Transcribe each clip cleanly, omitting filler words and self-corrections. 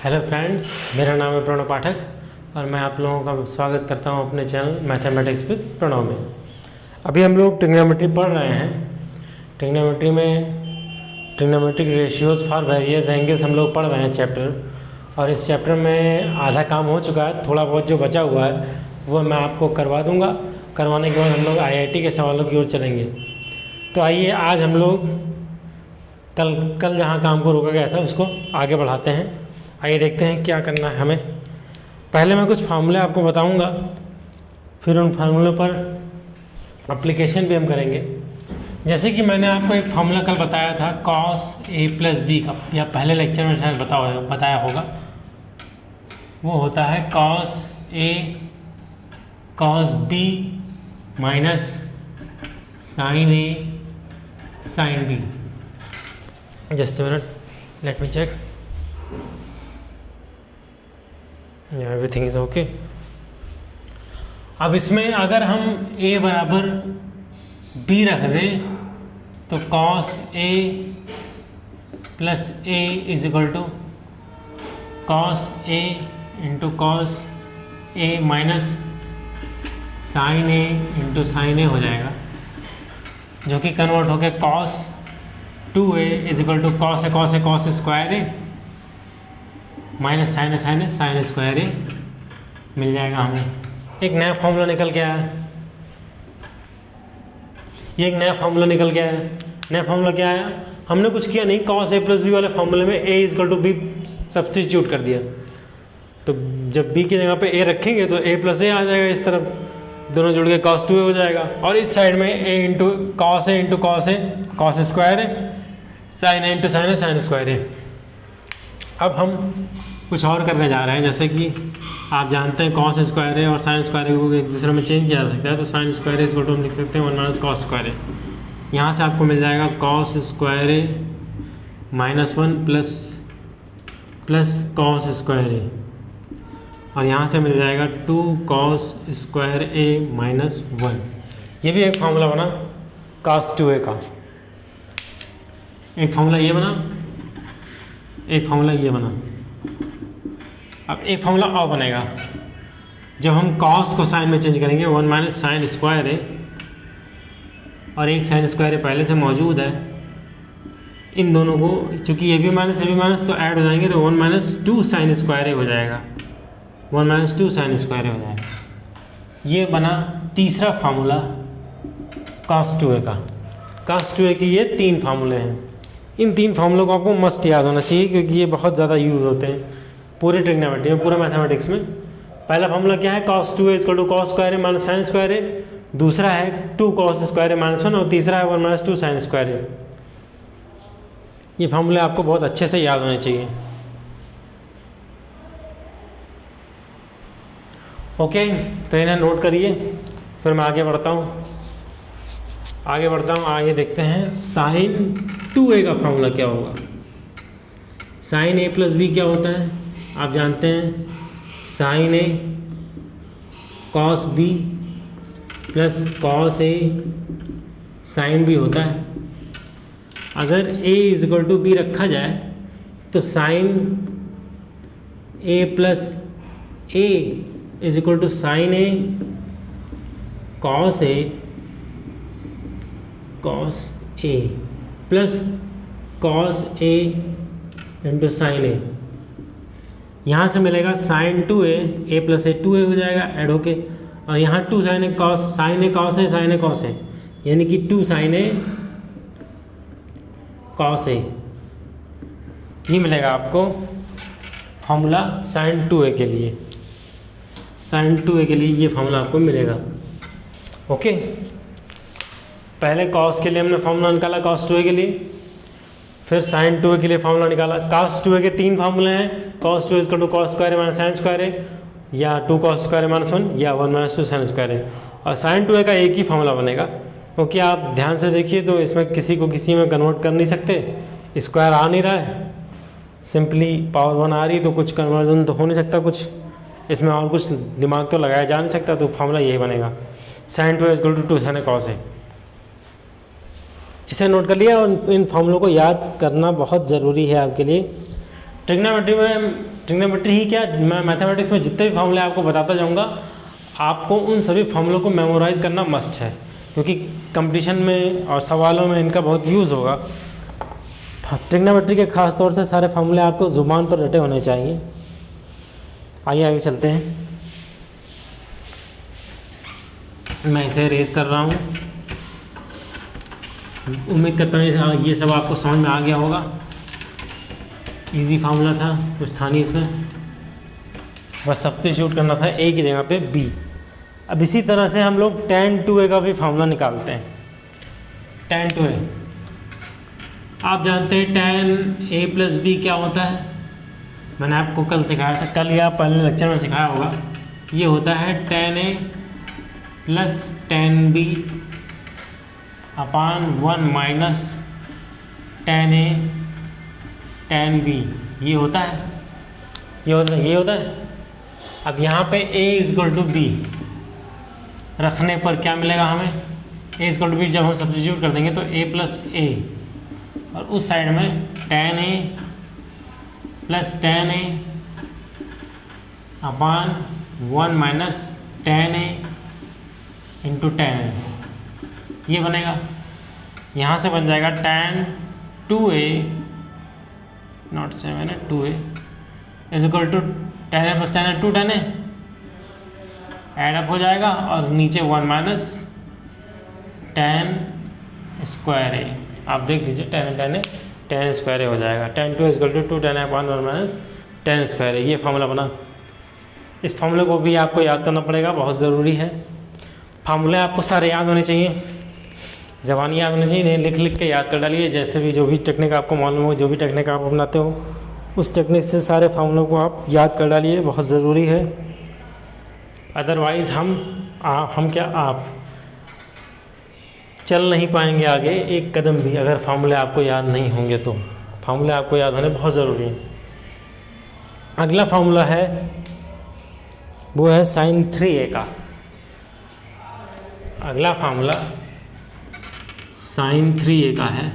Hello friends, मेरा नाम है प्रणव पाठक और मैं आप लोगों का स्वागत करता हूं अपने चैनल मैथमेटिक्स विद प्रणव में। अभी हम लोग ट्रिग्नोमेट्री पढ़ रहे हैं। ट्रिग्नोमेट्री में trigonometric ratios for various angles हम लोग पढ़ रहे हैं चैप्टर, और इस चैप्टर में आधा काम हो चुका है। थोड़ा बहुत जो बचा हुआ है वो मैं आपको करवा दूँगा। करवाने के बाद हम लोग IIT के सवालों की ओर चलेंगे। तो आइए आज हम लोग कल जहाँ काम को रोका गया था उसको आगे बढ़ाते हैं। आइए देखते हैं क्या करना है हमें। पहले मैं कुछ फार्मूले आपको बताऊंगा, फिर उन फार्मूलों पर एप्लीकेशन भी हम करेंगे। जैसे कि मैंने आपको एक फार्मूला कल बताया था cos A + B का, या पहले लेक्चर में शायद बताया होगा। वो होता है cos A cos B minus sin A sin B। Just a minute, let me check. Everything is okay. अब इसमें अगर हम a बराबर b रख दें तो cos A + A is equal to cos A into cos A minus sin A into sin A हो जाएगा, जो कि कन्वर्ट हो गया cos 2A is equal to cos A square A minus sine square a मिल जाएगा। हमें एक नया फार्मूला निकल के आया। ये एक नया फार्मूला निकल के आया। नया फार्मूला क्या आया? हमने कुछ किया नहीं, cos A + B वाले फार्मूले में A = B सब्स्टिट्यूट कर दिया। तो जब B की जगह पे A रखेंगे तो A + A आ जाएगा, इस तरफ दोनों जुड़ के cos 2A हो जाएगा, और इस साइड में A into cos square a sin A into sin square a. अब हम कुछ और करने जा रहे हैं। जैसे कि आप जानते हैं cos स्क्वायर ए और sin स्क्वायर ए को एक दूसरे में चेंज किया जा सकता है। तो sin स्क्वायर ए इसको हम लिख सकते हैं 1 - cos स्क्वायर ए। यहाँ से आपको मिल जाएगा cos square a -1 plus cos square ए, और यहाँ से मिल जाएगा 2 cos स्क्वायर ए -1। ये भी एक फार्मूला बना cos 2a का। एक फार्मूला ये बना, एक फार्मूला ये बना। अब एक फार्मूला और बनेगा जब हम cos को sin में चेंज करेंगे, 1 - sin स्क्वायर ए, और एक sin स्क्वायर ए पहले से मौजूद है। इन दोनों को चूँकि ये भी माइनस ये भी माइनस तो ऐड हो जाएंगे, तो 1 - 2 sin स्क्वायर ए हो जाएगा। 1 - 2 sin स्क्वायर ए हो जाएगा। ये बना तीसरा फार्मूला cos 2a का। cos 2a की ये 3 फार्मूले हैं। इन 3 फार्मूलों को आपको मस्ट याद होना चाहिए, क्योंकि ये बहुत ज़्यादा यूज़ होते हैं पूरे ट्रिग्नोमेट्री में, पूरे मैथमेटिक्स में। पहला फार्मूला क्या है? cos 2a = cos square A minus sin square ए। दूसरा है 2 cos स्क्वायर ए -1, और तीसरा है 1 - 2 sin स्क्वायर ए। ये फार्मूले आपको बहुत अच्छे से याद होने चाहिए। ओके, तो इन्हें नोट करिए, फिर मैं आगे बढ़ता हूँ। आगे देखते हैं sin 2a का फार्मूला क्या होगा। sin A + B क्या होता है? आप जानते हैं sin A cos B plus cos A sin B होता है। अगर A = B रखा जाए तो sin A + A = sin A cos A plus cos A into sin A। यहाँ से मिलेगा sin 2A, A + A 2A हो जाएगा ऐड होके, और यहाँ 2 sin A cos A, यानी कि 2 sin A cos A। ये मिलेगा आपको फार्मूला sin 2A के लिए। sin 2A के लिए ये फार्मूला आपको मिलेगा। ओके, पहले cos के लिए हमने फार्मूला निकाला cos 2a के लिए, फिर sin 2a के लिए फार्मूला निकाला। cos 2a के 3 फार्मूले हैं, cos 2a = cos square a sin square ए, या 2 cos स्क्वायर ए -1, या 1 - 2 sin स्क्वायर ए। और sin 2a का एक ही फार्मूला बनेगा, क्योंकि आप ध्यान से देखिए तो इसमें किसी को किसी में कन्वर्ट कर नहीं सकते। स्क्वायर आ नहीं रहा है, सिंपली पावर 1 आ रही, तो कुछ कन्वर्जन तो हो नहीं सकता, कुछ इसमें और कुछ दिमाग तो लगाया जा नहीं सकता। तो फार्मूला यही बनेगा sin 2a = 2 sin cos a। इसे नोट कर लिया, और इन फॉर्मूलों को याद करना बहुत ज़रूरी है आपके लिए। ट्रिग्नोमेट्री में ट्रिग्नोमेट्री ही क्या, मैं मैथमेटिक्स में जितने भी फॉर्मूले आपको बताता जाऊँगा, आपको उन सभी फॉर्मूलों को मेमोराइज़ करना मस्ट है, क्योंकि कंपटीशन में और सवालों में इनका बहुत यूज़ होगा। ट्रिग्नोमेट्री के खास तौर से सारे फॉर्मूले आपको ज़ुबान पर रटे होने चाहिए। आइए आगे चलते हैं। मैं इसे रेज कर रहा हूँ। उम्मीद करता हूँ ये सब आपको समझ में आ गया होगा। इजी फार्मूला था, कुछ था नहीं इसमें, बस सब्स्टिट्यूट करना था ए की जगह पे बी। अब इसी तरह से हम लोग tan 2a का भी फार्मूला निकालते हैं। tan 2a आप जानते हैं tan a प्लस बी क्या होता है, मैंने आपको कल सिखाया था, कल या पहले लेक्चर में सिखाया होगा। ये होता है tan a plus tan b upon 1 minus tan a tan b। ये होता है, ये होता है। अब यहाँ पे a इक्वल टू बी रखने पर क्या मिलेगा हमें, a इक्वल टू बी जब हम सब्स्टिट्यूट कर देंगे तो a प्लस a, और उस साइड में tan a plus tan a upon 1 minus tan a into tan a, ये बनेगा। यहाँ से बन जाएगा tan 2a नॉट 7 है 2a is equal to tan a plus tan a 2 tan a add up हो जाएगा, और नीचे 1 माइनस tan स्क्वायर a। आप देख लीजिए tan स्क्वायर a हो जाएगा। tan 2 is equal to 2 tan a upon 1 minus tan square a। ये फार्मूला बना। इस फार्मूले को भी आपको याद करना पड़ेगा, बहुत ज़रूरी है। फार्मूले आपको सारे याद होने चाहिए, ज़बानी याद होने चाहिए, लिख लिख के याद कर डालिए। जैसे भी जो भी टेक्निक आपको मालूम हो, जो भी टेक्निक आप अपनाते हो, उस टेक्निक से सारे फार्मूलों को आप याद कर डालिए, बहुत ज़रूरी है। अदरवाइज़ आप चल नहीं पाएंगे आगे एक कदम भी, अगर फार्मूले आपको याद नहीं होंगे तो। फार्मूले आपको याद होने बहुत ज़रूरी है। अगला फार्मूला है वो है sin 3a का। अगला फार्मूला sin 3a का है,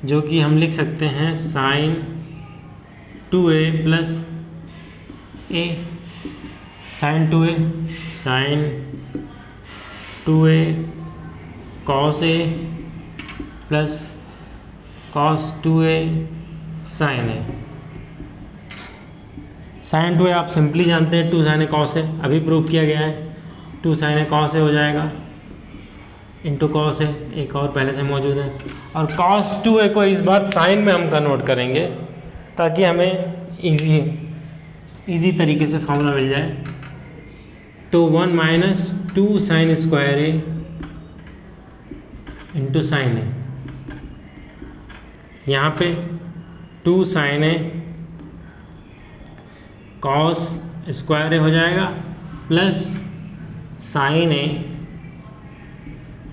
जो कि हम लिख सकते हैं sin 2a plus a। sin 2a cos a plus cos 2a sin a। sin 2a आप सिंपली जानते हैं 2 sin a cos a, अभी प्रूव किया गया है। 2 sin a cos a हो जाएगा इंटू cos a, एक और पहले से मौजूद है, और cos 2a को इस बार साइन में हम कन्वर्ट करेंगे ताकि हमें इजी तरीके से फार्मूला मिल जाए। तो 1 minus 2 sin square a into sine a, यहाँ पे 2 sin a cos square a हो जाएगा plus sign a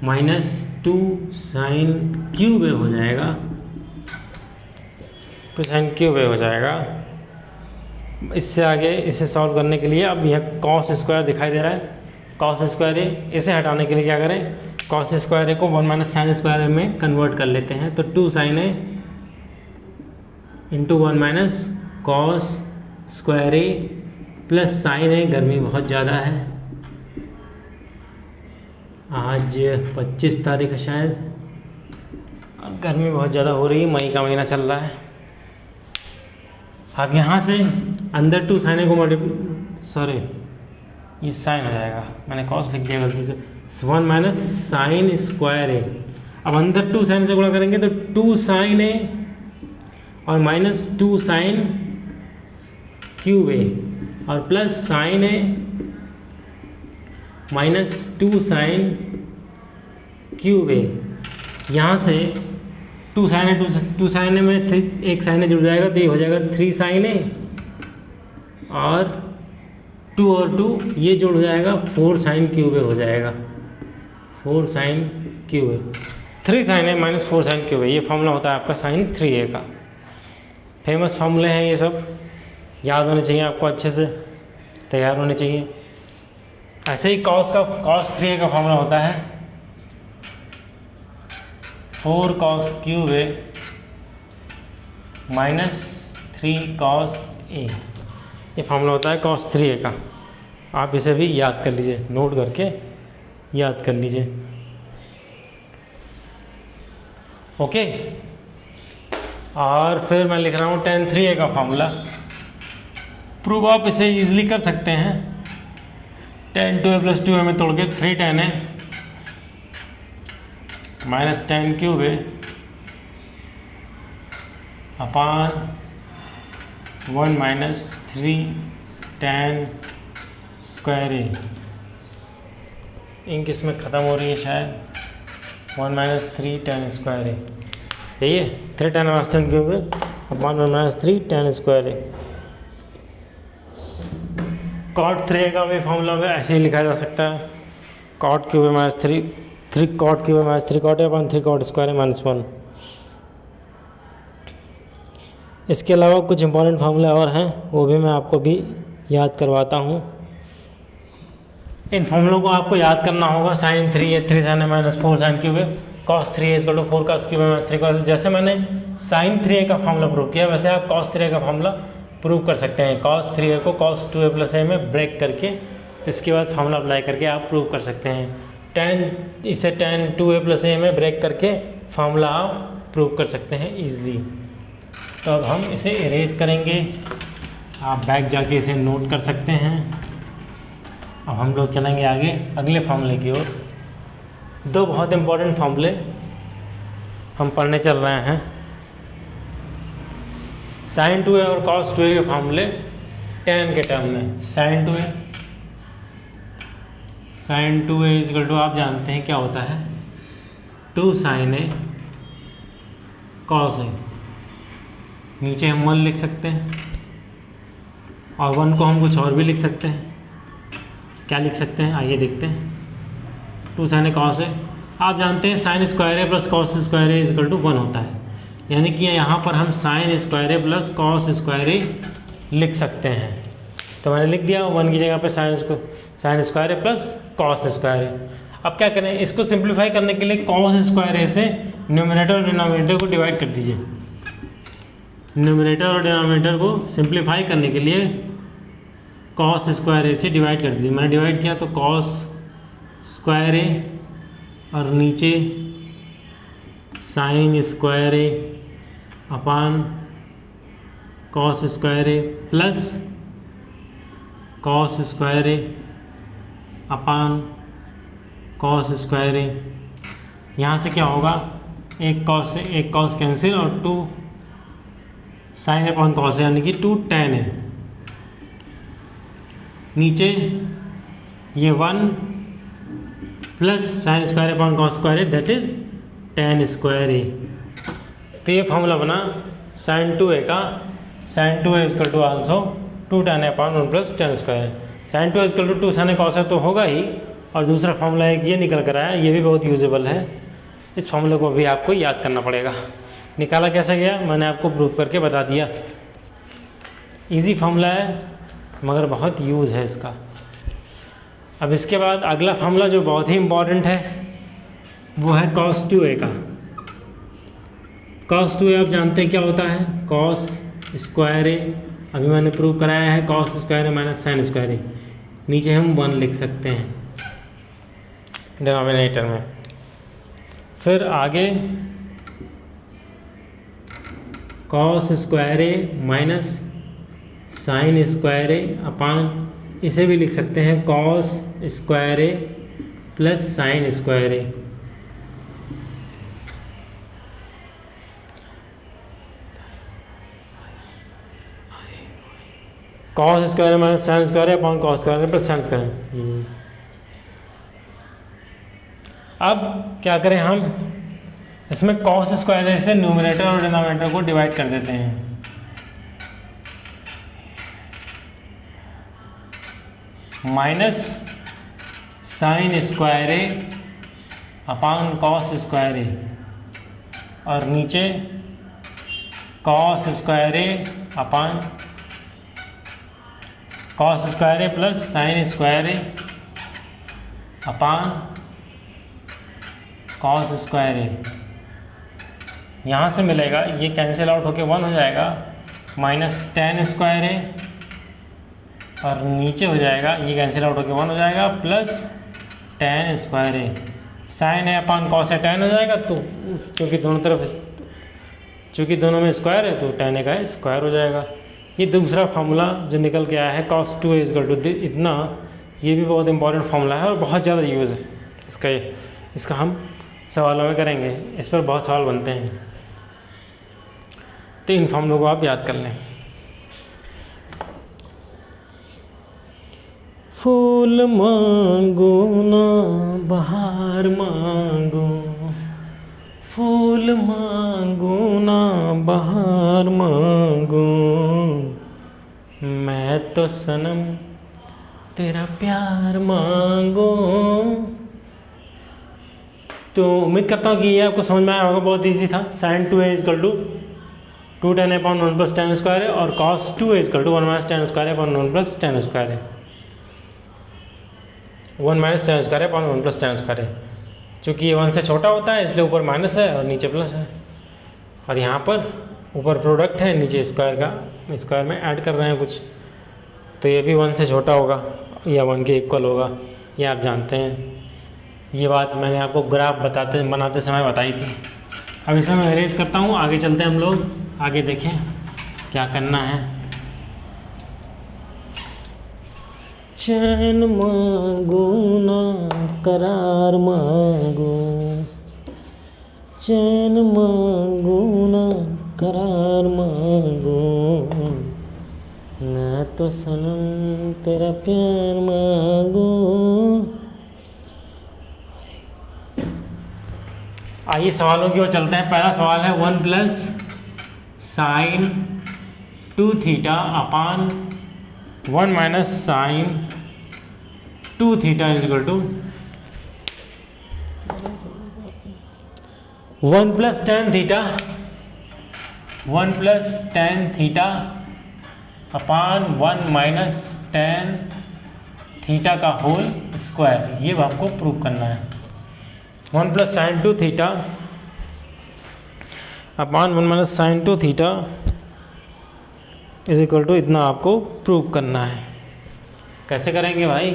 minus 2 sin cube a हो जाएगा, 2 sin क्यूब a हो जाएगा। इससे आगे इसे सॉल्व करने के लिए अब यह cos स्क्वायर दिखाई दे रहा है, cos स्क्वायर a, इसे हटाने के लिए क्या करें, cos स्क्वायर a को 1 माइनस साइन स्क्वायर a में कन्वर्ट कर लेते हैं। तो 2 sin a into 1 minus cos square a plus sign a। गर्मी बहुत ज़्यादा है, आज 25 तारीख है शायद, और गर्मी बहुत ज़्यादा हो रही है, मई का महीना चल रहा है। अब यहाँ से अंदर 2 sin a को ये साइन हो जाएगा, मैंने कॉस लिख दिया गलती से, 1 माइनस साइन स्क्वायर a। अब अंदर 2 sin से गुणा करेंगे तो 2 sin a और माइनस 2 sin क्यूब a और plus sign a minus 2 sin cube a। यहाँ से 2 sin a में एक sin a जुड़ जाएगा तो ये हो जाएगा 3 sin a, और 2 और 2 ये जुड़ जाएगा 4 sin क्यूब a हो जाएगा, 4 sin cube a। 3 sin a minus 4 sin cube a, ये फार्मूला होता है आपका sin 3a का। फेमस फार्मूले हैं ये सब, याद होने चाहिए आपको, अच्छे से तैयार होने चाहिए। ऐसे ही cos 3a का फार्मूला होता है 4 cos cube a minus 3 cos A। ये फार्मूला होता है cos 3A का। आप इसे भी याद कर लीजिए, नोट करके याद कर लीजिए। ओके, और फिर मैं लिख रहा हूँ tan 3A का फार्मूला। प्रूव आप इसे इजीली कर सकते हैं। tan 2A + 2A में तोड़ के 3 tan A minus tan cube A upon 1 minus 3 tan square A। इंक इसमें ख़त्म हो रही है शायद। 1 माइनस 3 tan स्क्वायर A, यही है 3 tan minus tan cube A upon 1 minus 3 tan square A। cot 3A का भी फॉर्मूला में ऐसे ही लिखा जा सकता है। cot cube A minus 3 cot cube A minus 3 cot A upon 3 cot square A minus 1। इसके अलावा कुछ इंपॉर्टेंट फार्मूले और हैं, वो भी मैं आपको भी याद करवाता हूँ। इन फार्मूलों को आपको याद करना होगा। sin 3A 3 sin A minus 4 sin cube A, cos 3A = 4 cos cube A minus 3 cos। जैसे मैंने sin 3A का फार्मूला प्रूव किया, वैसे आप cos 3A का फार्मूला प्रूव कर सकते हैं। cos 3A को cos 2A + A में ब्रेक करके इसके बाद फार्मूला अप्लाई करके आप प्रूव कर सकते हैं। इसे tan 2A + A में ब्रेक करके फार्मूला आप प्रूव कर सकते हैं ईजिली। तो अब हम इसे इरेज करेंगे। आप बैक जाके इसे नोट कर सकते हैं। अब हम लोग चलेंगे आगे अगले फार्मूले की ओर। दो बहुत इम्पोर्टेंट फार्मूले हम पढ़ने चल रहे हैं। sin 2A और cos 2A के फार्मूले tan के टर्म में। sin 2A = आप जानते हैं क्या होता है, 2 sin A cos A। नीचे हम 1 लिख सकते हैं और 1 को हम कुछ और भी लिख सकते हैं। क्या लिख सकते हैं आइए देखते हैं। 2 sin A cos A, आप जानते हैं sin square A + cos square A = 1 होता है, यानी कि यहाँ पर हम sin square A + cos square A लिख सकते हैं। तो मैंने लिख दिया 1 की जगह पे sin square A + cos square A। अब क्या करें, इसको सिंप्लीफाई करने के लिए cos स्क्वायर A से न्यूमरेटर और डिनोमिनेटर को डिवाइड कर दीजिए। न्यूमरेटर और डिनोमिनेटर को सिंप्लीफाई करने के लिए cos स्क्वायर A से डिवाइड कर दीजिए। मैंने डिवाइड किया तो cos स्क्वायर A और नीचे sin square A upon cos square A plus cos square A upon cos square A। यहाँ से क्या होगा, एक cos कैंसिल और 2 sin अपान cos A यानी कि 2 tan A। नीचे ये 1 plus sin square upon cos square A that is tan square A। तो ये फॉर्मूला बना sin 2A का। sin 2A = also 2 tan A upon 1 + tan square. sin 2A = 2 sin A cos A तो होगा ही, और दूसरा फॉर्मूला एक ये निकल कर आया, ये भी बहुत यूजेबल है। इस फॉर्मूले को भी आपको याद करना पड़ेगा। निकाला कैसे गया मैंने आपको प्रूव करके बता दिया। इजी फॉर्मूला है मगर बहुत यूज़ है इसका। अब इसके बाद अगला फार्मूला जो बहुत ही इम्पॉर्टेंट है वो है cos 2A का। cos 2A आप जानते हैं क्या होता है, cos स्क्वायर A। अभी मैंने प्रूव कराया है cos square A minus sin square A। नीचे हम 1 लिख सकते हैं डिनोमिनेटर में। फिर आगे cos square A minus sin square A अपान, इसे भी लिख सकते हैं cos square A plus sin square A। cos square A minus sin square A upon cos square A plus sin square A। अब क्या करें, हम इसमें cos स्क्वायर A से न्यूमरेटर और डिनोमिनेटर को डिवाइड कर देते हैं। Minus sin square A upon cos square A, और नीचे cos square A upon cos square A plus sin square A upon cos square A। यहाँ से मिलेगा, ये कैंसिल आउट होके 1 हो जाएगा, माइनस टेन स्क्वायर है और नीचे हो जाएगा, ये कैंसिल आउट होकर 1 हो जाएगा, प्लस टेन स्क्वायर है, साइन है अपॉन कॉस है, टेन हो जाएगा। तो क्योंकि दोनों तरफ, चूँकि दोनों में स्क्वायर है तो टेन का स्क्वायर हो जाएगा। ये दूसरा फार्मूला जो निकल के आया है cos 2a = इतना, ये भी बहुत इंपॉर्टेंट फार्मूला है और बहुत ज़्यादा यूज़ है इसका हम सवालों में करेंगे, इस पर बहुत सवाल बनते हैं, तो इन फार्मूलों को आप याद कर लें। फूल मांगो ना बहार मांगो, फूल मांगो ना बहार मांगो, मैं तो सनम तेरा प्यार मांगो। तो उम्मीद करता हूँ कि ये आपको समझ में आया होगा, बहुत इजी था। sin 2a = 2 tan upon 1 + tan square है और cos 2a = 1 - tan square upon 1 + tan square है, 1 - tan square upon 1 + tan square है। चूँकि ये 1 से छोटा होता है इसलिए ऊपर माइनस है और नीचे प्लस है, और यहाँ पर ऊपर प्रोडक्ट है, नीचे स्क्वायर का, स्क्वायर में ऐड कर रहे हैं कुछ, तो ये भी 1 से छोटा होगा या 1 के इक्वल होगा, ये आप जानते हैं। ये बात मैंने आपको ग्राफ बनाते समय बताई थी। अब इसमें मैं इरेज करता हूँ, आगे चलते हैं हम लोग, आगे देखें क्या करना है। चैन मांगो ना करार मांगो, चैन मांगो ना करार मांगो, मैं तो सनम तेरा प्यार मांगो। आइए सवालों की ओर चलते हैं। पहला सवाल है 1 + sin 2θ upon 1 - sin 2θ = 1 + tan θ, 1 + tan θ upon 1 - tan θ का होल स्क्वायर, ये आपको प्रूव करना है। 1 + sin 2θ अपॉन 1 - sin 2θ = इतना आपको प्रूव करना है। कैसे करेंगे भाई?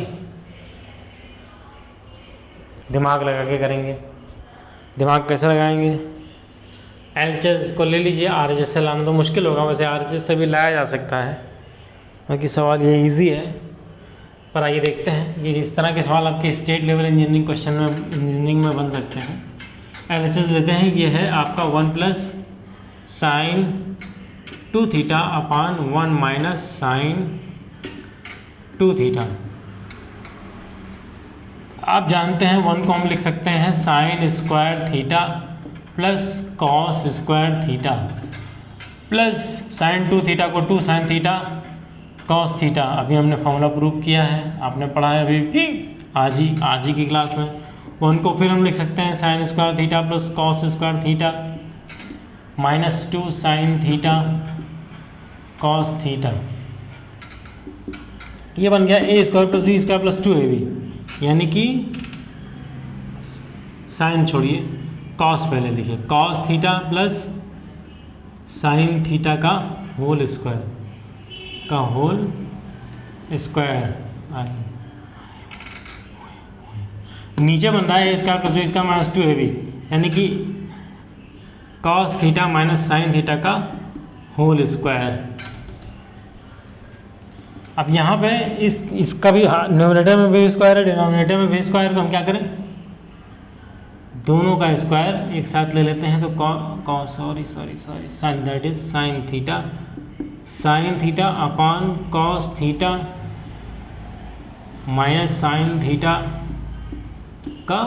दिमाग लगा के करेंगे। दिमाग कैसे लगाएंगे? LHS को ले लीजिए, RHS से लाना तो मुश्किल होगा, वैसे RHS से भी लाया जा सकता है, बाकी सवाल ये इजी है। पर आइए देखते हैं, ये इस तरह के सवाल आपके स्टेट लेवल इंजीनियरिंग क्वेश्चन में, इंजीनियरिंग में बन सकते हैं। LHS लेते हैं, ये है आपका 1 + sin 2θ अपॉन 1 - sin 2θ। आप जानते हैं 1 को हम लिख सकते हैं sin square theta plus cos square theta plus sin 2θ को 2 sin थीटा cos थीटा। अभी हमने फॉर्मूला प्रूव किया है, आपने पढ़ा है अभी आज ही की क्लास में। 1 को फिर हम लिख सकते हैं sin square theta plus cos square theta -2 sin theta cos theta. ये बन गया a² + b² + 2ab, यानी कि साइन छोड़िए, cos पहले लिखिए, cos theta plus sin theta का होल स्क्वायर नीचे बन रहा है a² + b² - 2ab, यानी कि cos theta minus sin theta का होल स्क्वायर। अब यहाँ पे इसका भी न्यूमरेटर में भी स्क्वायर है, डिनोमिनेटर में भी स्क्वायर, तो हम क्या करें, दोनों का स्क्वायर एक साथ ले लेते हैं। तो sine, that is sine theta upon cos theta minus sine theta का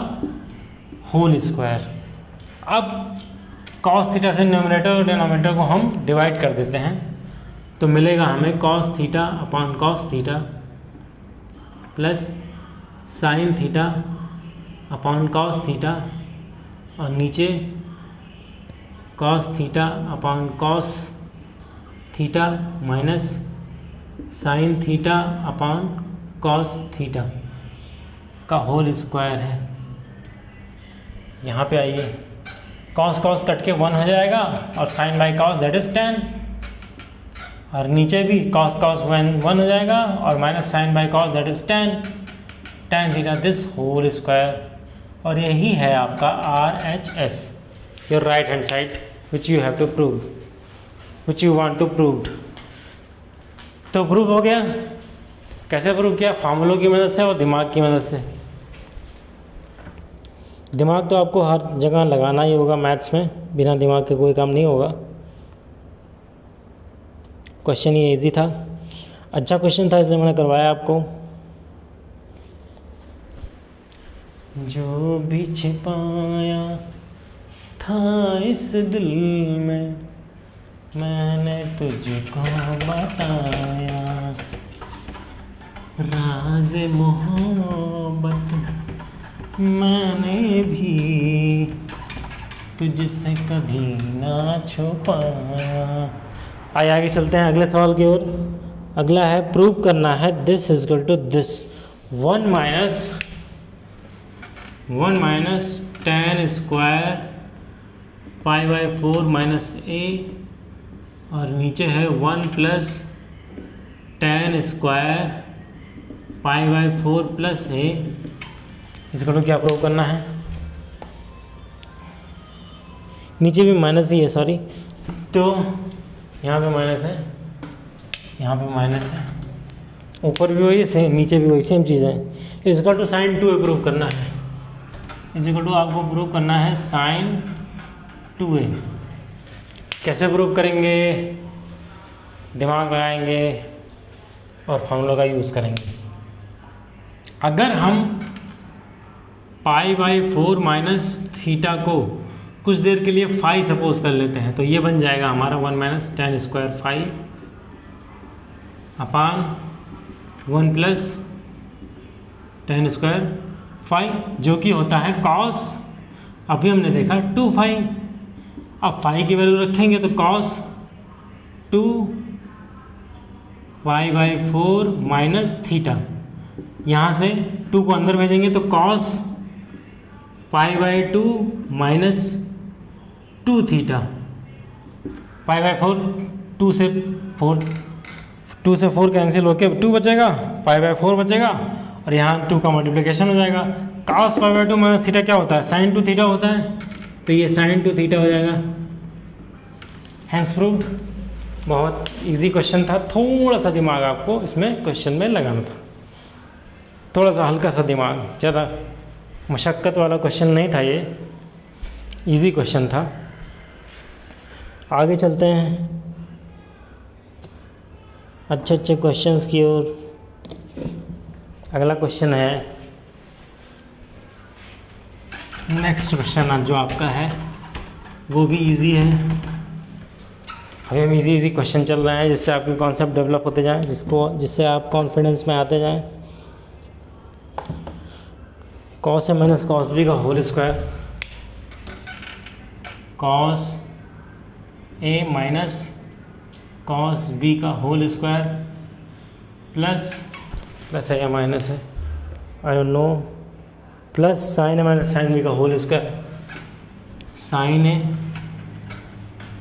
होल स्क्वायर। अब कॉस थीटा से न्यूमरेटर और डिनोमिनेटर को हम डिवाइड कर देते हैं, तो मिलेगा हमें cos theta upon cos theta plus sine theta upon cos theta, और नीचे cos theta upon cos theta minus sine theta upon cos theta का होल स्क्वायर है। यहाँ पे आइए, कॉस कॉस कट के 1 हो जाएगा और sine by cos that is 10, और नीचे भी cos cos 1 हो जाएगा और minus sine by cos that is tan theta this whole square. और यही है आपका RHS, your right hand side which you have to prove, which you want to prove. तो प्रूव हो गया। कैसे प्रूव किया? फार्मूलों की मदद से और दिमाग की मदद से। दिमाग तो आपको हर जगह लगाना ही होगा मैथ्स में, बिना दिमाग के कोई काम नहीं होगा। क्वेश्चन ये इजी था, अच्छा क्वेश्चन था, इसलिए मैंने करवाया आपको। जो भी छिपाया था इस दिल में मैंने तुझको बताया, राज़ मोहब्बत मैंने भी तुझसे कभी ना छुपाया। आगे चलते हैं अगले सवाल की ओर। अगला है प्रूव करना है this is equal to this 1 minus tan square pi by 4 minus a, और नीचे है 1 plus tan square pi by 4 plus a। इसको तो क्या प्रूव करना है? नीचे भी माइनस ही है, सॉरी, तो यहाँ पे माइनस है, यहाँ पे माइनस है, ऊपर भी वही सेम, नीचे भी वही सेम चीज़ है। इसका तो साइन 2a प्रूव करना है। इसको तो आपको प्रूव करना है साइन 2a। कैसे प्रूव करेंगे? दिमाग लगाएंगे और फॉर्मूला का यूज़ करेंगे। अगर हम पाई बाई 4 माइनस थीटा को कुछ देर के लिए फाई सपोज कर लेते हैं, तो ये बन जाएगा हमारा 1 माइनस tan स्क्वायर फाई अपान 1 प्लस tan स्क्वायर फाई, जो कि होता है कॉस, अभी हमने देखा 2 फाई। अब फाई की वैल्यू रखेंगे तो cos 2 pi by 4 minus theta, यहाँ से 2 को अंदर भेजेंगे तो cos pi by 2 minus 2 theta, pi by 4, 2 से 4 कैंसिल होके 2 बचेगा, पाई बाई 4 बचेगा, और यहाँ 2 का मल्टीप्लिकेशन हो जाएगा। cos pi by 2 minus theta क्या होता है? sin 2 थीटा होता है, तो ये sin 2 थीटा हो जाएगा। Hence proved. बहुत इजी क्वेश्चन था, थोड़ा सा दिमाग आपको इसमें क्वेश्चन में लगाना था, थोड़ा सा हल्का सा दिमाग, ज़्यादा मशक्क़त वाला क्वेश्चन नहीं था, ये इजी क्वेश्चन था। आगे चलते हैं अच्छे अच्छे क्वेश्चंस की ओर। अगला क्वेश्चन है, नेक्स्ट क्वेश्चन जो आपका है वो भी इजी है। अभी हम इजी क्वेश्चन चल रहे हैं जिससे आपके कॉन्सेप्ट डेवलप होते जाएं, जिससे आप कॉन्फिडेंस में आते जाएं। Cos A minus cos B का whole square, cos A minus cos B का होल स्क्वायर प्लस है या माइनस है, I don't know, plus sine A minus sine B का whole square, sine A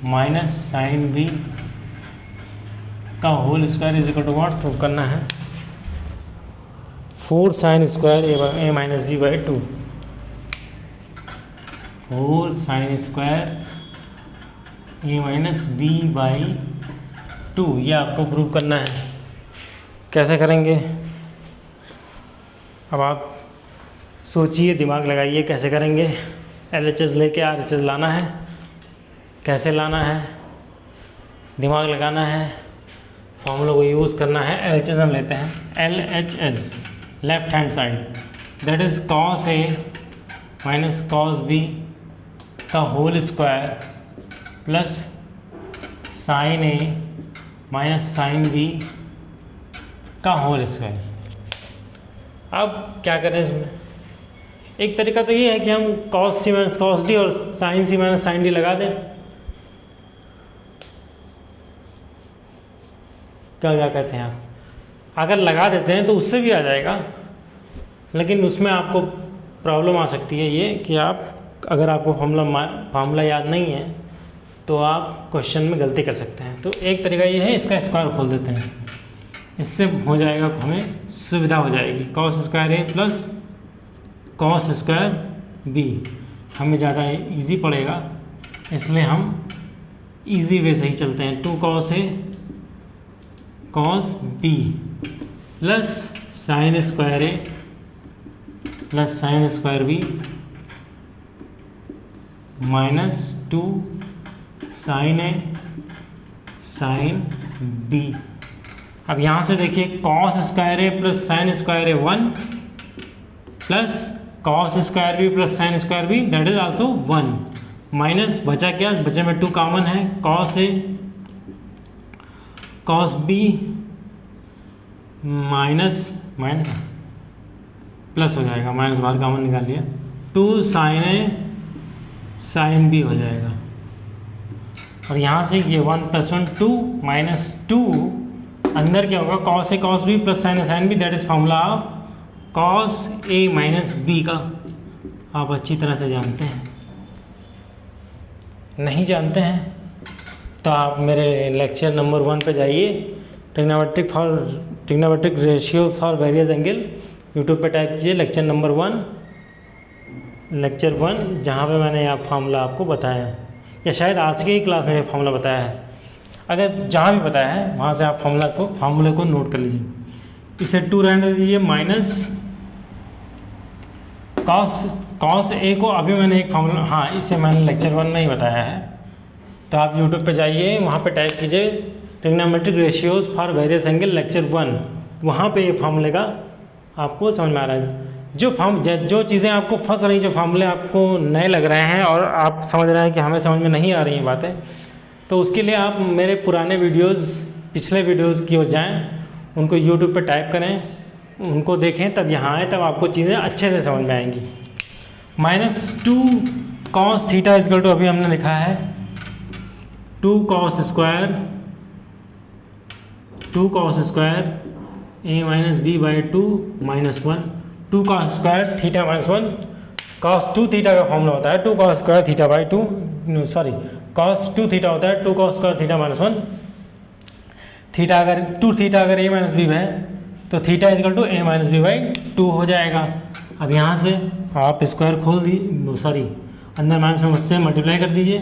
minus sine B का whole square is equal to what? Prove करना है 4 sine square A minus B by 2, 4 sine square A minus B by 2, ये आपको prove करना है। कैसे करेंगे? अब आप सोचिए, दिमाग लगाइए, कैसे करेंगे? LHS लेके RHS लाना है। कैसे लाना है? दिमाग लगाना है, फॉर्मूला को यूज़ करना है। LHS हम लेते हैं, LHS left hand side, that is cos A minus cos B का whole square plus sine A minus sine B का होल स्क्वायर। अब क्या करें इसमें? एक तरीका तो ये है कि हम कॉस सी माइनस कॉस डी और साइन सी माइनस साइन डी लगा दें। क्या कहते हैं आप? अगर लगा देते हैं तो उससे भी आ जाएगा, लेकिन उसमें आपको प्रॉब्लम आ सकती है ये कि आप, अगर आपको फार्मूला याद नहीं है तो आप क्वेश्चन में गलती कर सकते हैं। तो एक तरीका ये है, इसका स्क्वायर खोल देते हैं, इससे हो जाएगा, हमें सुविधा हो जाएगी। Cos square a plus cos square B हमें ज़्यादा इजी पड़ेगा, इसलिए हम इजी वे से ही चलते हैं। 2 cos A cos B plus sine square a plus sine square b minus 2 sine A sine b. अब यहाँ से देखिए, cos square a plus sine square a 1 plus cos square b plus sine square b that is also 1 minus बचा क्या, बचे में 2 common है, cos ए cos b minus plus हो जाएगा, माइनस बाहर कॉमन निकाल लिया, 2 साइन ए साइन बी हो जाएगा। और यहाँ से ये 1 + 1 2 माइनस 2 अंदर क्या होगा, cos A cos B plus sine A sine B that is formula of cos A minus B का आप अच्छी तरह से जानते हैं। नहीं जानते हैं तो आप मेरे लेक्चर नंबर 1 पे जाइए, trigonometric ratio for various angle, YouTube पे टाइप कीजिए लेक्चर नंबर 1, जहाँ पे मैंने आप फार्मूला आपको बताया है, या शायद आज की ही क्लास में फार्मूला बताया है। अगर जहाँ भी बताया है वहाँ से आप फार्मूले को नोट कर लीजिए। इसे 2 रहने दीजिए, माइनस कॉस ए को अभी मैंने एक फार्मूला, हाँ इसे मैंने लेक्चर 1 में ही बताया है, तो आप यूट्यूब पे जाइए, वहाँ पे टाइप कीजिए trigonometric ratios for various angle lecture 1, वहाँ पे ये फार्मूले का आपको समझ में आ रहा है। जो चीज़ें आपको फंस रही, जो फार्मूले आपको नए लग रहे हैं और आप समझ रहे हैं कि हमें समझ में नहीं आ रही हैं बातें, तो उसके लिए आप मेरे पुराने वीडियोज़, पिछले वीडियोज़ की ओर जाएँ, उनको यूट्यूब पे टाइप करें, उनको देखें, तब यहाँ आए, तब आपको चीज़ें अच्छे से समझ में आएंगी। -2 कॉस थीटा इक्वल टू, अभी हमने लिखा है 2 cos square A minus B by 2 -1, 2 cos square theta -1, cos 2 theta का फॉर्मूला होता है 2 cos square theta by 2, cos 2 theta होता है 2 कॉस स्क्वायर थीटा -1, थीटा अगर 2 थीटा अगर ए माइनस बी है तो theta equal to A minus B by 2 हो जाएगा। अब यहाँ से आप स्क्वायर खोल दी, अंदर माइनस में मुझसे मल्टीप्लाई कर दीजिए,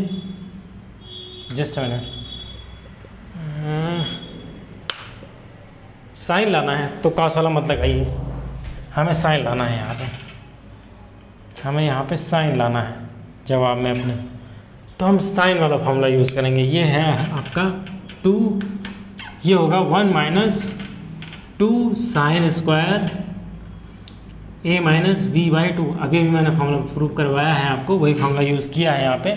जस्ट अ मिनट, साइन लाना है तो कॉस वाला मत लगाइए, हमें साइन लाना है, हमें यहाँ पे साइन लाना है जवाब में अपने, तो हम साइन वाला फॉर्मूला यूज़ करेंगे। ये है आपका 2, ये होगा 1 minus 2 sine square A minus B by 2, अभी भी मैंने फॉर्मूला प्रूव करवाया है आपको, वही फॉर्मूला यूज़ किया है यहाँ पे,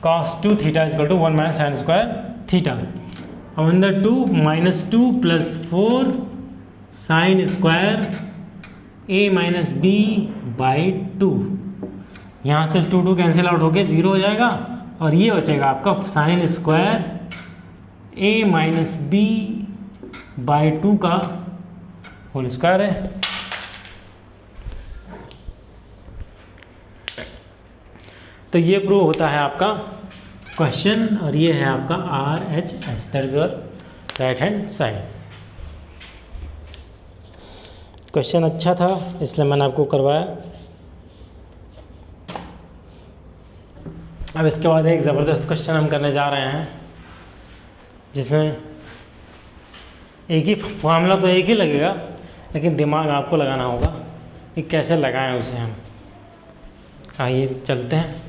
cos 2 theta equal to 1 minus sine square theta. अब अंदर 2 -2 + 4 sine square A minus B by 2, यहाँ से 2 कैंसिल आउट होके 0 हो जाएगा, और ये बचेगा आपका sine square A minus B by 2 का होल स्क्वायर है। तो ये प्रूव होता है आपका क्वेश्चन, और ये है आपका RHS, that is your right hand side. Question अच्छा था इसलिए मैंने आपको करवाया। अब इसके बाद एक ज़बरदस्त क्वेश्चन हम करने जा रहे हैं, जिसमें एक ही फार्मूला तो एक ही लगेगा, लेकिन दिमाग आपको लगाना होगा कि कैसे लगाएं उसे हम। आइए चलते हैं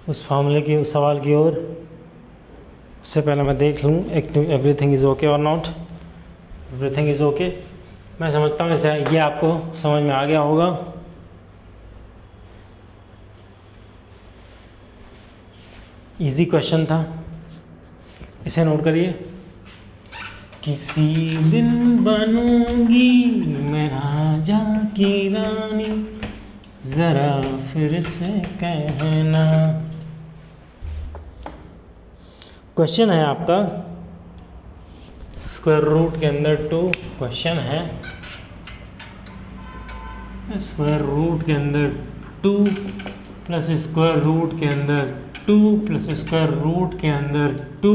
उस फार्मूले की, उस सवाल की ओर। उससे पहले मैं देख लूँ एवरीथिंग इज़ ओके और नॉट। एवरीथिंग इज़ ओके, मैं समझता हूँ इसे, ये आपको समझ में आ गया होगा। इजी क्वेश्चन था, इसे नोट करिए। किसी दिन बनूंगी मैं राजा की रानी, जरा फिर से कहना। क्वेश्चन है आपका स्क्वायर रूट के अंदर 2 क्वेश्चन है, स्क्वायर रूट के अंदर 2 प्लस स्क्वायर रूट के अंदर 2 प्लस स्क्वायर रूट के अंदर 2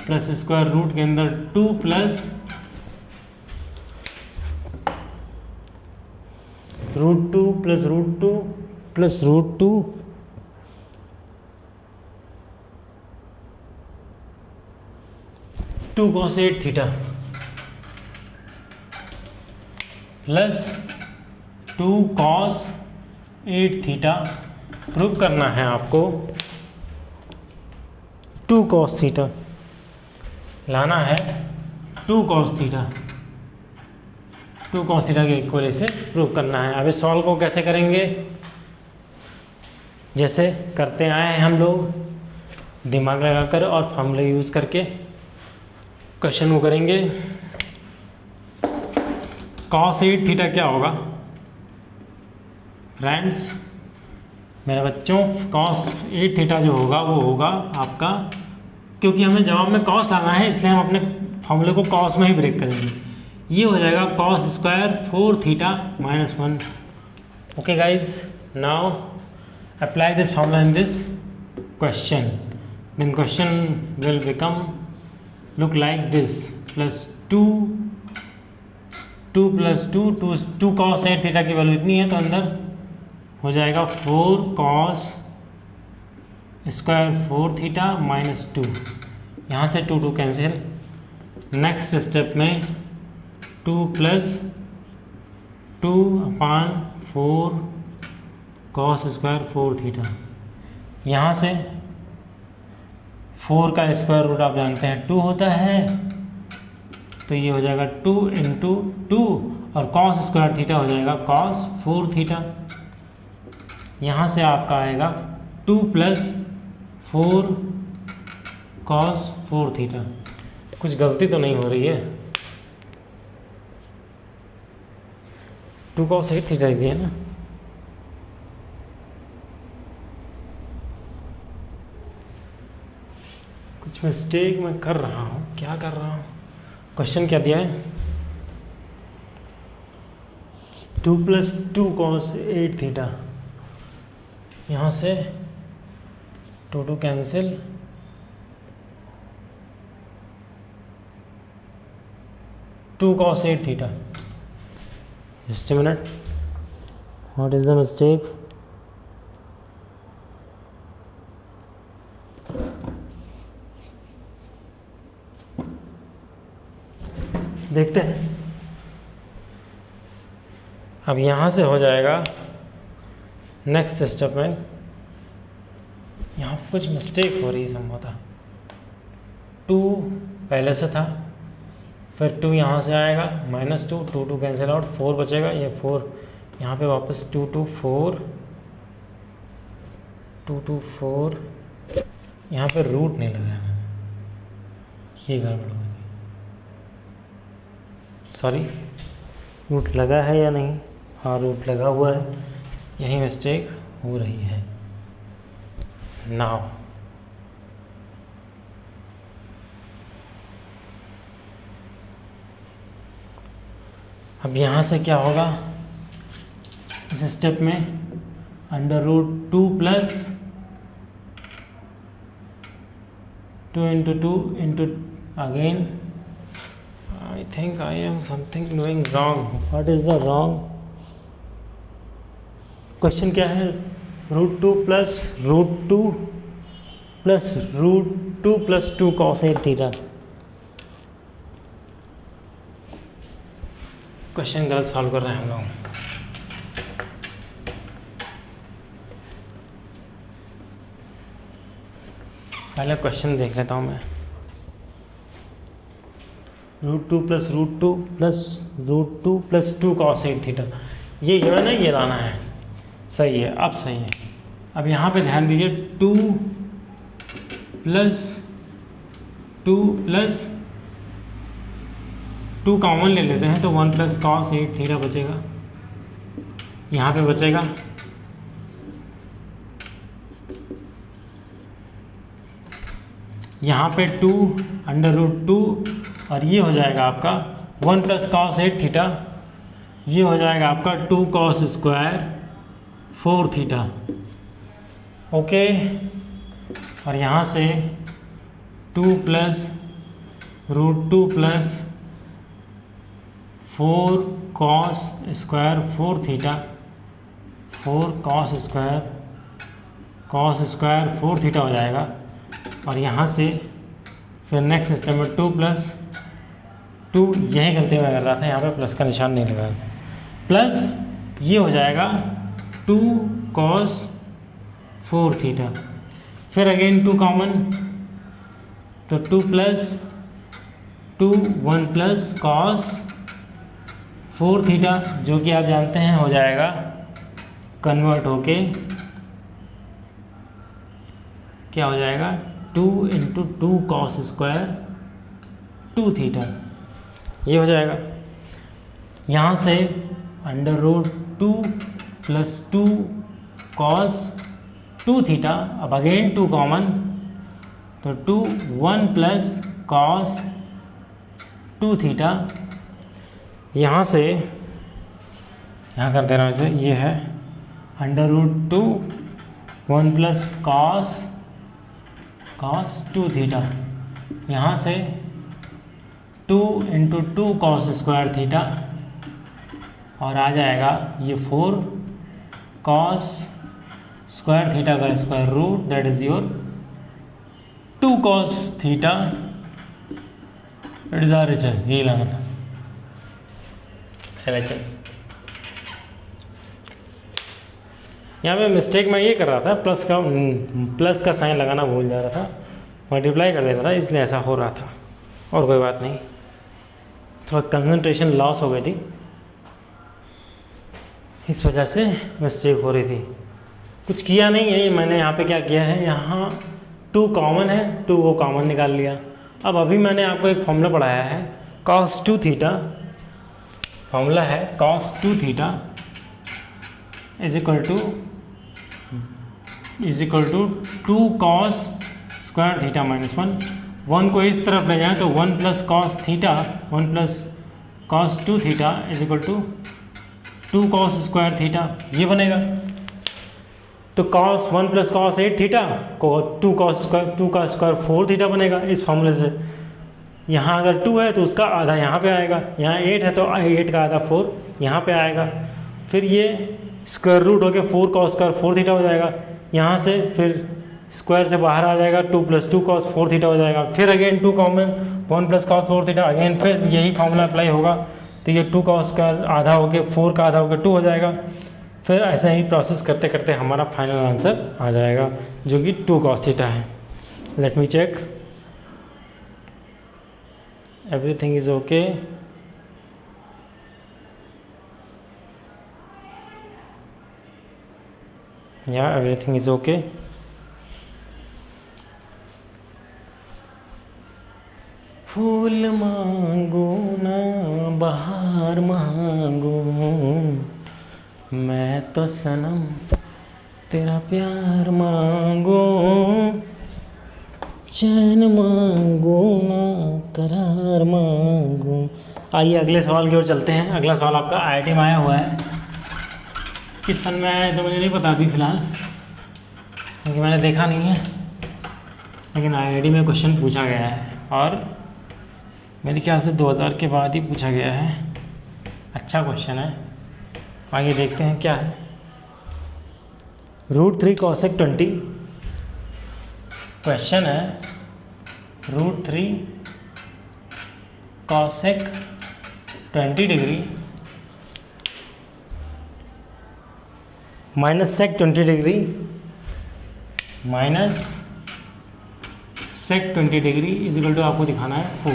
प्लस स्क्वायर रूट के अंदर 2 plus √2 plus √2 plus √2 2 cos 8 theta plus 2 cos 8 theta. Prove करना है आपको 2 cos थीटा लाना है, 2 cos थीटा 2 cos थीटा के इक्वल से प्रूव करना है। अब इस सॉल्व को कैसे करेंगे, जैसे करते आए हैं हम लोग, दिमाग लगाकर और फॉर्मूला यूज़ करके क्वेश्चन को करेंगे। cos 8 थीटा क्या होगा फ्रेंड्स, मेरे बच्चों? cos 8 थीटा जो होगा वो होगा आपका, क्योंकि हमें जवाब में cos लाना है इसलिए हम अपने फॉर्मूले को cos में ही ब्रेक करेंगे। ये हो जाएगा cos square 4 theta -1। Okay guys, now apply this formula in this question, then question will become look like this, plus 2 plus 2 cos 8 theta की वैल्यू इतनी है तो अंदर हो जाएगा 4 cos स्क्वायर 4 थीटा -2। यहाँ से 2 कैंसिल। नेक्स्ट स्टेप में 2 प्लस 2/4 cos स्क्वायर 4 थीटा। यहाँ से 4 का स्क्वायर रूट आप जानते हैं 2 होता है, तो ये हो जाएगा 2 × 2 और cos स्क्वायर थीटा हो जाएगा cos 4 थीटा। यहाँ से आपका आएगा 2 प्लस 4 cos 4 थीटा। कुछ गलती तो नहीं हो रही है? 2 cos 8 थीटा ही है ना? कुछ मिस्टेक मैं कर रहा हूँ, क्या कर रहा हूँ? क्वेश्चन क्या दिया है? 2 प्लस 2 cos 8 थीटा। यहाँ से 2 cancel, 2 cos 8 theta. Just a minute, what is the mistake? देखते हैं। अब यहाँ से हो जाएगा नेक्स्ट स्टेप में, यहाँ कुछ मिस्टेक हो रही है संभवतः। 2 पहले से था, फिर 2 यहाँ से आएगा -2, 2 कैंसिल आउट, 4 बचेगा, ये 4 यहाँ पे वापस 2 4 4, यहाँ पे रूट नहीं लगाया, ये गड़बड़ हो गई। सॉरी, रूट लगा है या नहीं? हाँ, रूट लगा हुआ है, यही मिस्टेक हो रही है। नाउ अब यहाँ से क्या होगा इस स्टेप में? √2 plus 2 × 2 × again, I think I am something doing wrong. What is the wrong? Question क्या है? √2 plus √2 plus √2 plus 2 cos 8 theta. Question गलत सॉल्व कर रहे हैं हम लोग। पहले क्वेश्चन देख लेता हूँ मैं। √2 plus √2 plus √2 plus 2 cos 8 theta, ये जो है ना, ये लाना है। सही है, अब सही है। अब यहाँ पे ध्यान दीजिए, 2 प्लस 2 कॉमन ले लेते हैं तो 1 प्लस cos 8 थीटा बचेगा। यहाँ पे बचेगा यहाँ पे 2 √2 और ये हो जाएगा आपका 1 प्लस cos 8 थीटा, ये हो जाएगा आपका 2 cos स्क्वायर 4 थीटा। ओके। और यहाँ से 2 plus √2 plus 4 cos square 4 theta, 4 cos square 4 theta हो जाएगा। और यहाँ से फिर नेक्स्ट सिस्टम में 2 प्लस 2, यही गलती मैं कर रहा था, यहाँ पे प्लस का निशान नहीं लगा, प्लस ये हो जाएगा 2 cos 4 थीटा। फिर अगेन 2 कॉमन, तो 2 प्लस 2 1 प्लस cos 4 थीटा, जो कि आप जानते हैं हो जाएगा कन्वर्ट होके क्या हो जाएगा 2 × 2 cos स्क्वायर 2 थीटा, ये हो जाएगा। यहाँ से √2 प्लस 2 cos 2 थीटा, अब अगेन 2 कॉमन, तो 2 1 प्लस cos 2 थीटा। यहाँ से यहाँ कर दे रहा हूँ इसे, ये है √2 1 प्लस cos 2 थीटा। यहाँ से 2 × 2 cos स्क्वायर थीटा, और आ जाएगा ये 4 cos स्क्वायर थीटा का square root, that is your 2 cos theta, that is RHS, यही लाना था LHS। यहाँ पे मिस्टेक मैं ये कर रहा था, प्लस का साइन लगाना भूल जा रहा था, मल्टीप्लाई कर दे रहा था, इसलिए ऐसा हो रहा था, और कोई बात नहीं, थोड़ा कंसंट्रेशन लॉस हो गई थी, इस वजह से मिस्टेक हो रही थी। कुछ किया नहीं है, मैंने यहाँ पे क्या किया है, यहाँ 2 कॉमन है, 2 को कॉमन निकाल लिया। अब अभी मैंने आपको एक फॉर्मूला पढ़ाया है cos 2 थीटा, फॉर्मूला है cos 2 theta is equal to 2 cos square theta minus 1 को इस तरफ ले जाएं तो 1 plus cos theta, 1 plus cos 2 theta is equal to 2 cos square theta, ये बनेगा। तो cos 1 प्लस cos 8 थीटा को 2 का स्क्वायर 4 थीटा बनेगा इस फॉर्मूले से। यहाँ अगर 2 है तो उसका आधा यहाँ पे आएगा, यहाँ 8 है तो 8 का आधा 4 यहाँ पे आएगा। फिर ये स्क्वायर रूट हो गया 4 cos स्क्वायर 4 थीटा हो जाएगा, यहाँ से फिर स्क्वायर से बाहर आ जाएगा 2 प्लस 2 cos 4 थीटा हो जाएगा। फिर again 2 common 1 plus cos 4 theta, again फिर यही फॉर्मूला अप्लाई होगा, तो ये 2 cos स्क्वायर आधा हो गया 4 का आधा हो गया 2 हो जाएगा। फिर ऐसे ही प्रोसेस करते करते हमारा फाइनल आंसर आ जाएगा जो कि 2 cos थीटा है। Let me check, everything is okay. या एवरीथिंग इज ओके। फूल मांगू ना बहार मांगू, मैं तो सनम तेरा प्यार मांगू, चैन मांगू ना करार मांगू। आइए अगले सवाल की ओर चलते हैं। अगला सवाल आपका IIT में आया हुआ है, किस सन में आया है तो मुझे नहीं पता अभी फ़िलहाल, क्योंकि मैंने देखा नहीं है, लेकिन IIT में क्वेश्चन पूछा गया है और मेरे ख्याल से 2000 के बाद ही पूछा गया है। अच्छा क्वेश्चन है, आइए देखते हैं क्या है। √3 cosec 20, क्वेश्चन है √3 cosec 20 degree minus sec 20 degree minus sec 20 degree is equal to आपको दिखाना है 4।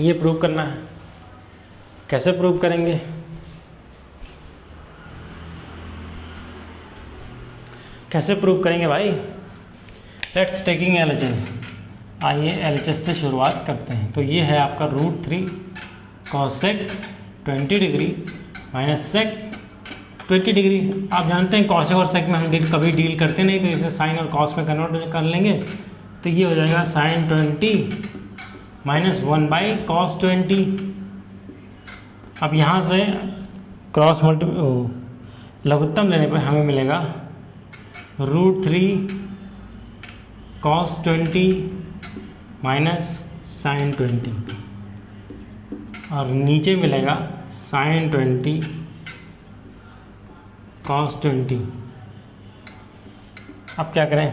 ये प्रूव करना है। कैसे प्रूव करेंगे? कैसे प्रूव करेंगे भाई? Let's taking LHS। आइए LHS से शुरुआत करते हैं। तो ये है आपका √3 cosec 20 degree minus sec 20 degree. आप जानते हैं cosec और sec में हम कभी डील करते नहीं, तो इसे साइन और cos में कन्वर्ट कर लेंगे, तो ये हो जाएगा sin 20 माइनस 1/cos 20। अब यहाँ से क्रॉस लघुत्तम लेने पर हमें मिलेगा √3 cos 20 माइनस sin 20 और नीचे मिलेगा sin 20 cos 20। अब क्या करें?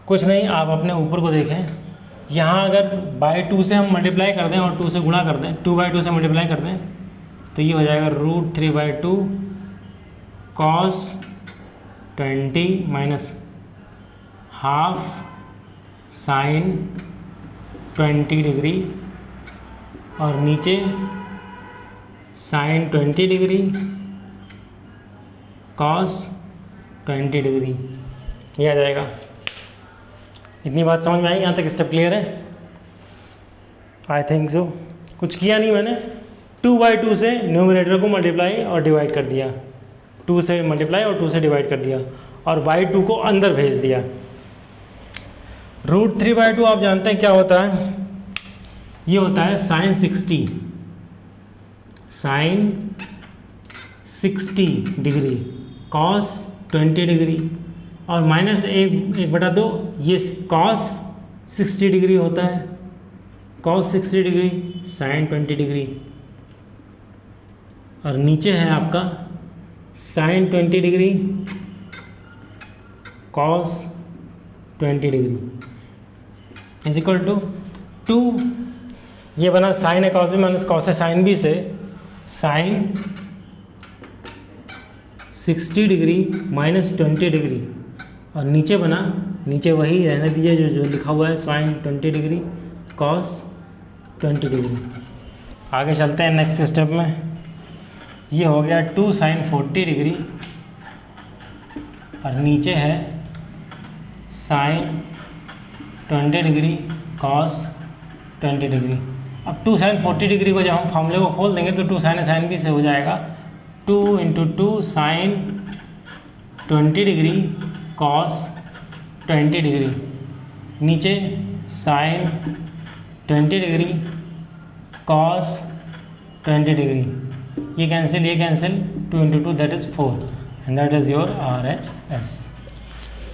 कुछ नहीं, आप अपने ऊपर को देखें। यहाँ अगर बाई 2 से हम मल्टीप्लाई कर दें और 2 से गुणा कर दें, 2/2 से मल्टीप्लाई कर दें तो ये हो जाएगा √3/2 cos 20 minus half sin 20 degree और नीचे sin 20 डिग्री cos 20 डिग्री, ये आ जाएगा। इतनी बात समझ में आई? यहाँ तक स्टेप क्लियर है? I think so. कुछ किया नहीं मैंने, 2/2 से न्यूमरेटर को मल्टीप्लाई और डिवाइड कर दिया, 2 से मल्टीप्लाई और 2 से डिवाइड कर दिया और बाई 2 को अंदर भेज दिया। √3/2 आप जानते हैं क्या होता है? ये होता है sin 60 डिग्री cos 20 डिग्री और माइनस 1/2 ये cos 60 डिग्री होता है, cos 60 डिग्री sin 20 डिग्री और नीचे है आपका sin 20 degree cos 20 degree is equal to 2। ये बना sin है cos b माइनस cos है sin b से sin 60 डिग्री माइनस 20 डिग्री और नीचे बना, नीचे वही रहने दीजिए जो लिखा हुआ है sin 20 डिग्री cos 20 डिग्री। आगे चलते हैं नेक्स्ट स्टेप में। ये हो गया 2 sin 40 डिग्री और नीचे है sin 20 डिग्री cos 20 डिग्री। अब 2 sin 40 डिग्री को जब हम फॉर्मूले को खोल देंगे तो 2 sin b से हो जाएगा 2 × 2 sin 20 डिग्री cos 20 डिग्री, नीचे sin 20 डिग्री cos 20 डिग्री, ये cancel 2 × 2 that is 4 and that is your RHS।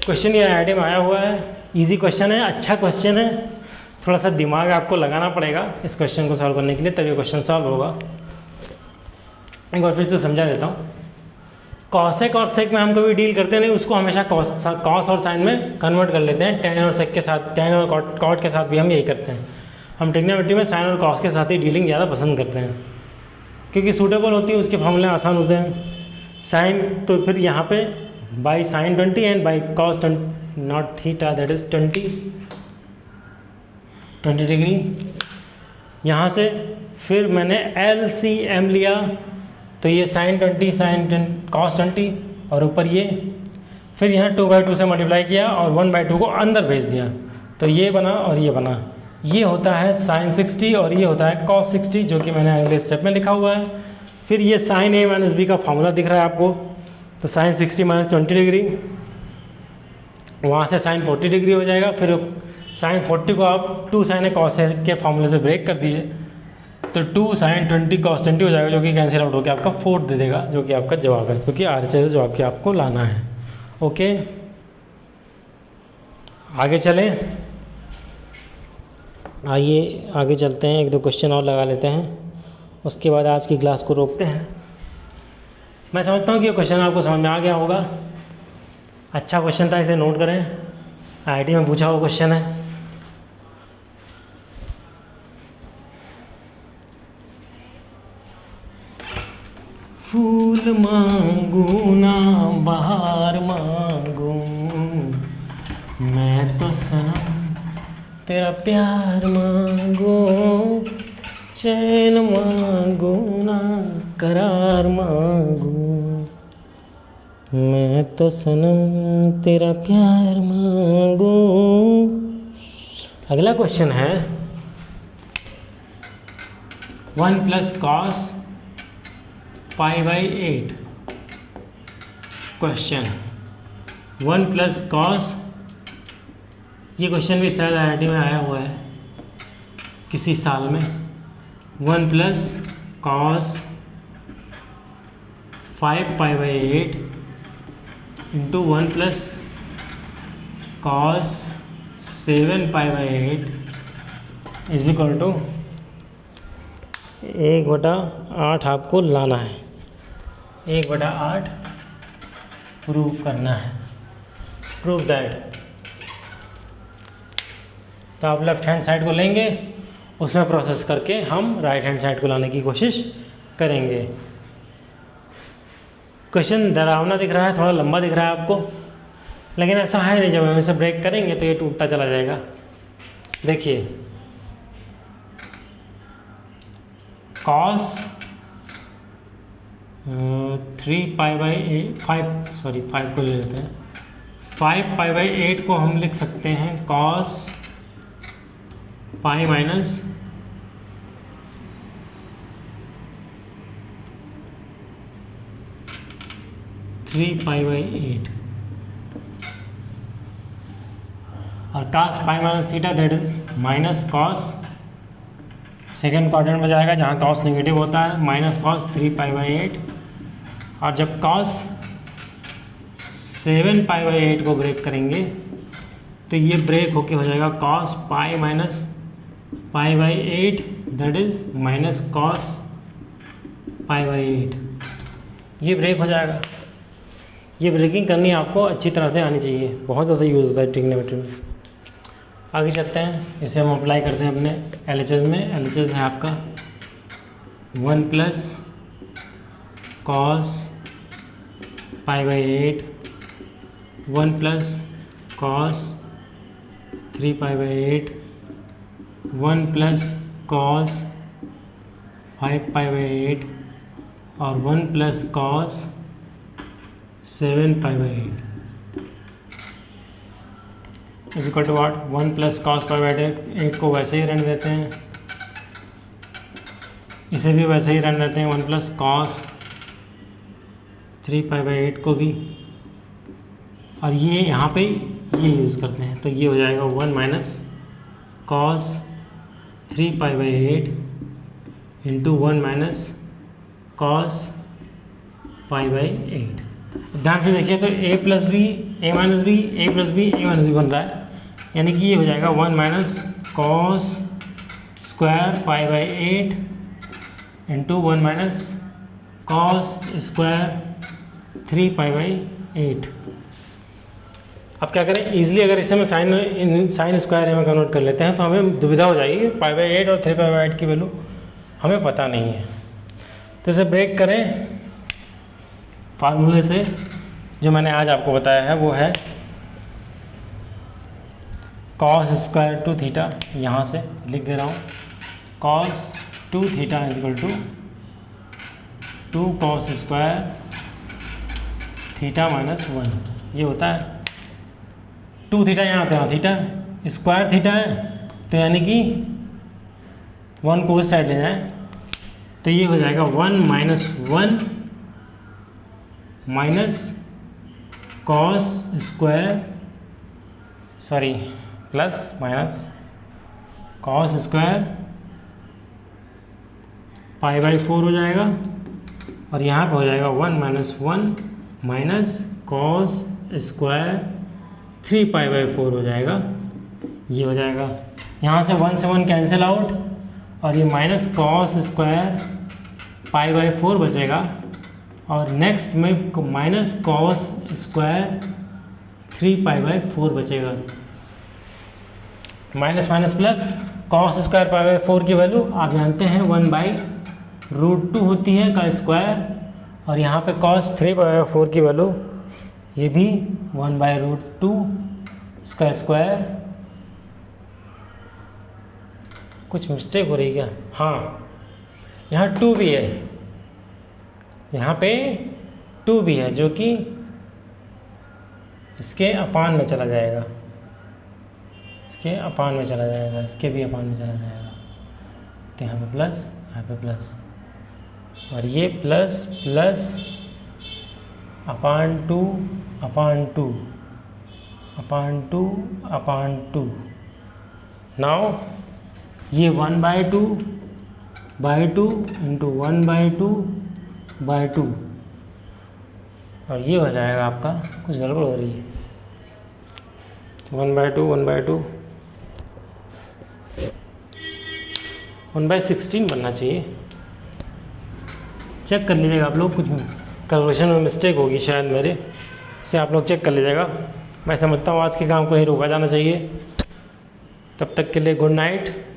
Question ये IIT में आया हुआ है, इजी क्वेश्चन है, अच्छा क्वेश्चन है, थोड़ा सा दिमाग आपको लगाना पड़ेगा इस क्वेश्चन को सॉल्व करने के लिए, तभी ये क्वेश्चन सॉल्व होगा। एक बार फिर से समझा देता हूँ। कॉसेक और सेक में हम कभी डील करते नहीं, उसको हमेशा कॉस और साइन में कन्वर्ट कर लेते हैं। टेन और सेक के साथ, टेन और कॉट के साथ भी हम यही करते हैं। हम ट्रिग्नोमेट्री में साइन और कॉस के साथ ही डीलिंग ज़्यादा पसंद करते हैं क्योंकि सूटेबल होती है, उसके फॉर्मूले आसान होते हैं। साइन तो फिर यहाँ पे by sine 20 and by cos 20 not theta that is 20 degree. यहाँ से फिर मैंने LCM लिया तो ये साइन 20 साइन कॉस 20 और ऊपर ये, फिर यहाँ 2/2 से मल्टीप्लाई किया और 1/2 को अंदर भेज दिया तो ये बना और ये बना। ये होता है साइन 60 और ये होता है कॉस 60 जो कि मैंने अगले स्टेप में लिखा हुआ है। फिर ये साइन A माइनस B का फॉर्मूला दिख रहा है आपको, तो साइन 60 माइनस 20 डिग्री, वहाँ से साइन 40 डिग्री हो जाएगा। फिर साइन 40 को आप 2 साइन कॉस के फॉर्मूले से ब्रेक कर दीजिए तो 2 साइन 20 कॉस 20 हो जाएगा जो कि कैंसिल आउट होकर आपका 4 दे देगा जो कि आपका जवाब है, क्योंकि RHS जवाब के आपको लाना है। ओके, आगे चलें। आइए आगे चलते हैं, 1-2 क्वेश्चन और लगा लेते हैं, उसके बाद आज की क्लास को रोकते हैं। मैं समझता हूँ कि ये क्वेश्चन आपको समझ में आ गया होगा। अच्छा क्वेश्चन था, इसे नोट करें, IIT में पूछा हुआ क्वेश्चन है। फूल मांगू ना बहार मांगू, मैं तो सनम तेरा प्यार मांगू, चैन मांगू ना करार मांगू, मैं तो सनम तेरा प्यार मांगू। अगला क्वेश्चन है 1 + cos π/8। क्वेश्चन 1 + cos, ये क्वेश्चन भी शायद IIT में आया हुआ है किसी साल में। 1 + cos 5π/8 into 1 plus cos 7π/8 is equal to 1/8 आपको लाना है, 1/8 प्रूव करना है, प्रूव दैट। तो आप लेफ्ट हैंड साइड को लेंगे, उसमें प्रोसेस करके हम राइट हैंड साइड को लाने की कोशिश करेंगे। क्वेश्चन डरावना दिख रहा है, थोड़ा लंबा दिख रहा है आपको, लेकिन ऐसा है नहीं, जब हम इसे ब्रेक करेंगे तो ये टूटता चला जाएगा। देखिए कॉस 5 को ले लेते हैं, 5π/8 को हम लिख सकते हैं कॉस पाई माइनस 3π/8 और cos pi minus theta that is minus cos, second quadrant में जाएगा जहाँ कॉस नेगेटिव होता है, माइनस कॉस 3π/8। और जब कॉस 7π/8 को ब्रेक करेंगे तो ये ब्रेक होके हो जाएगा cos pi minus π/8 that is minus cos π/8। ये ब्रेक हो जाएगा। ये ब्रेकिंग करनी आपको अच्छी तरह से आनी चाहिए, बहुत ज़्यादा यूज़ होता है ट्रिग्नोमेट्री में। आगे चलते हैं, इसे हम अप्लाई करते हैं अपने LHS में। LHS है आपका 1 plus cos π/8, 1 plus cos 3π/8, 1 plus cos 5π/8 और 1 plus cos 7π/8 is equal to what, 1 plus cos π/8 को वैसे ही रहने देते हैं, इसे भी वैसे ही रहने देते हैं, 1 प्लस कॉस 3π/8 को भी, और ये यहाँ पे ये यूज़ करते हैं, तो ये हो जाएगा 1 minus cos 3π/8 into 1 minus cos π/8। ध्यान से देखिए तो a plus b a minus b a plus b a minus b बन रहा है, यानी कि ये हो जाएगा 1 minus cos square π/8 into 1 minus cos square 3π/8। अब क्या करें, इजीली अगर इसे मैं साइन स्क्वायर में कन्वर्ट कर लेते हैं तो हमें दुविधा हो जाएगी, π/8 और 3π/8 की वैल्यू हमें पता नहीं है। तो इसे ब्रेक करें फार्मूले से, जो मैंने आज आपको बताया है वो है कॉस स्क्वायर 2 थीटा, यहाँ से लिख दे रहा हूँ, cos 2 theta is equal to 2 cos square theta minus 1। ये होता है 2 थीटा, यहाँ पे थीटा स्क्वायर थीटा है, तो यानी कि 1 को उस साइड ले जाएं तो ये हो जाएगा 1 minus 1 minus cos square plus minus cos square π/4 हो जाएगा, और यहाँ पे हो जाएगा 1 माइनस 1 माइनस कॉस स्क्वायर 3π/4 हो जाएगा। ये हो जाएगा, यहाँ से 1 से 1 कैंसिल आउट, और ये माइनस कॉस स्क्वायर π/4 बचेगा, और नेक्स्ट में माइनस कॉस स्क्वायर 3π/4 बचेगा। Minus minus plus cos square π/4 की वैल्यू आप जानते हैं 1/√2 होती है का स्क्वायर, और यहाँ पे कॉस 3π/4 की वैल्यू ये भी 1/√2 इसका स्क्वायर। कुछ मिस्टेक हो रही है क्या? हाँ, यहाँ 2 भी है, यहाँ पे 2 भी है, जो कि इसके अपान में चला जाएगा, इसके अपान में चला जाएगा, इसके भी अपान में चला जाएगा। तो यहाँ पे प्लस, यहाँ पे प्लस, और ये प्लस प्लस अपान 2 अपान 2 अपान 2 अपान 2। नाउ ये 1/2 इंटू 1/2/2, और ये हो जाएगा आपका, कुछ गड़बड़ हो रही है, 1/2 1/2 1/16 बनना चाहिए। चेक कर लीजिएगा आप लोग, कुछ कैलकुलेशन में मिस्टेक होगी शायद मेरे, इसे आप लोग चेक कर लीजिएगा। मैं समझता हूँ आज के काम को ही रोका जाना चाहिए। तब तक के लिए गुड नाइट।